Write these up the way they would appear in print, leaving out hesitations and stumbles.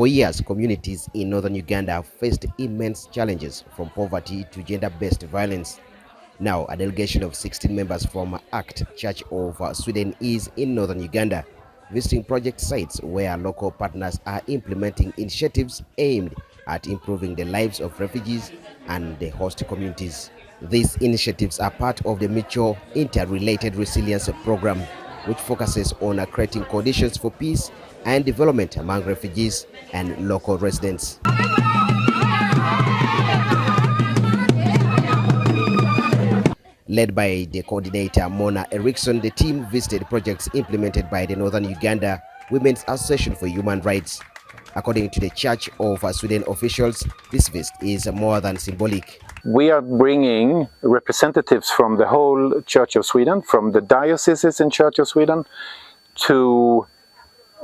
For years, communities in northern Uganda have faced immense challenges from poverty to gender-based violence. Now, a delegation of 16 members from ACT Church of Sweden is in northern Uganda, visiting project sites where local partners are implementing initiatives aimed at improving the lives of refugees and the host communities. These initiatives are part of the mutual interrelated resilience program, which focuses on creating conditions for peace and development among refugees and local residents. Led by the coordinator Mona Erickson, the team visited projects implemented by the Northern Uganda Women's Association for Human Rights. According to the Church of Sweden officials, this visit is more than symbolic. We are bringing representatives from the whole Church of Sweden, from the dioceses in Church of Sweden, to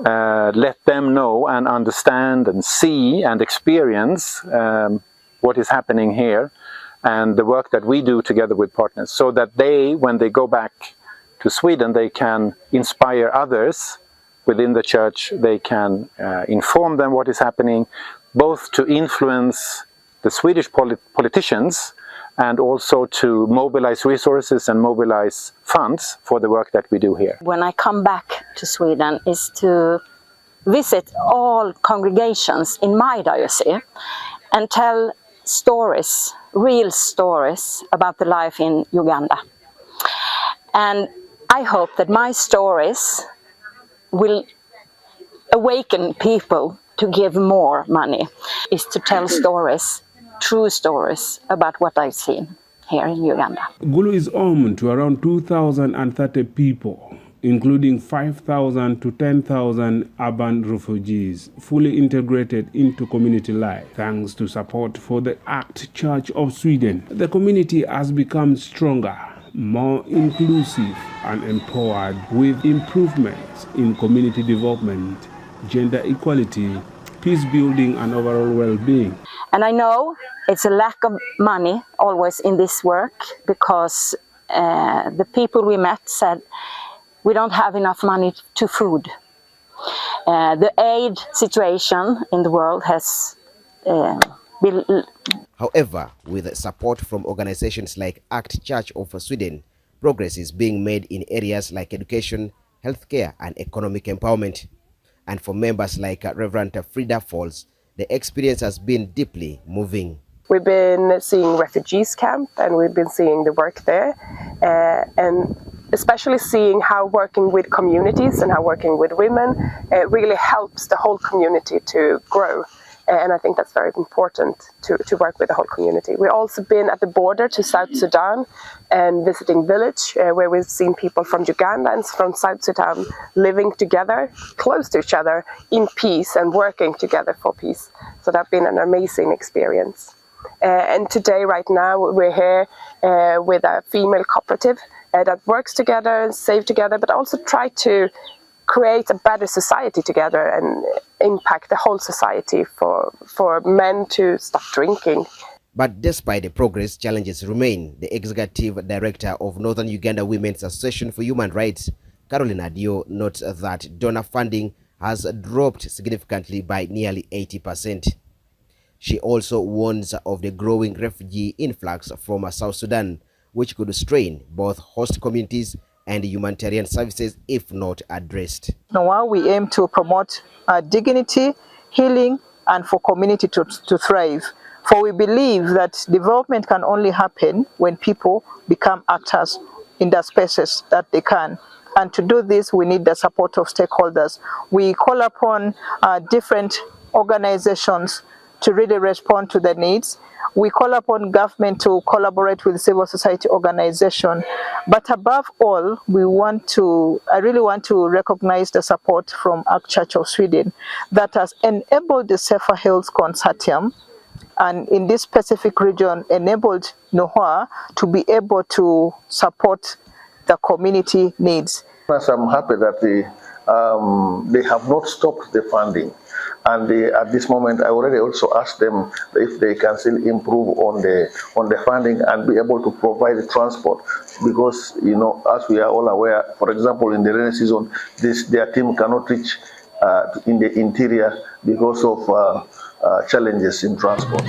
let them know and understand and see and experience what is happening here and the work that we do together with partners, so that they, when they go back to Sweden, they can inspire others within the church. They can inform them what is happening, both to influence the Swedish politicians and also to mobilize resources and mobilize funds for the work that we do here. When I come back to Sweden is to visit all congregations in my diocese and tell stories, real stories about the life in Uganda. And I hope that my stories will awaken people to give more money, is to tell stories, true stories about what I've seen here in Uganda. Gulu is home to around 2,030 people, including 5,000 to 10,000 urban refugees, fully integrated into community life. Thanks to support for the ACT Church of Sweden, the community has become stronger, more inclusive and empowered, with improvements in community development, gender equality, peace building and overall well-being. And I know it's a lack of money always in this work, because the people we met said we don't have enough money to food. The aid situation in the world has been... However, with support from organizations like ACT Church of Sweden, progress is being made in areas like education, healthcare and economic empowerment. And for members like Reverend Frida Falls, the experience has been deeply moving. We've been seeing refugees camp and we've been seeing the work there, and especially seeing how working with communities and how working with women really helps the whole community to grow. And I think that's very important to work with the whole community. We've also been at the border to South Sudan and visiting village where we've seen people from Uganda and from South Sudan living together, close to each other, in peace and working together for peace. So that's been an amazing experience. And today, right now, we're here with a female cooperative that works together and save together, but also try to create a better society together and impact the whole society for men to stop drinking. But despite the progress, challenges remain. The Executive Director of Northern Uganda Women's Association for Human Rights, Caroline Adio, notes that donor funding has dropped significantly by nearly 80%. She also warns of the growing refugee influx from South Sudan, which could strain both host communities and humanitarian services if not addressed. NUWAHR, we aim to promote dignity, healing, and for community to thrive. For we believe that development can only happen when people become actors in the spaces that they can. And to do this, we need the support of stakeholders. We call upon different organizations to really respond to the needs. We call upon government to collaborate with civil society organizations. But above all, I really want to recognize the support from ACT Church of Sweden that has enabled the Safer Health Consortium, and in this specific region enabled NUWAHR to be able to support the community needs. I'm happy that they have not stopped the funding. And at this moment, I already also asked them if they can still improve on the funding and be able to provide the transport, because, you know, as we are all aware, for example, in the rainy season, their team cannot reach in the interior because of challenges in transport.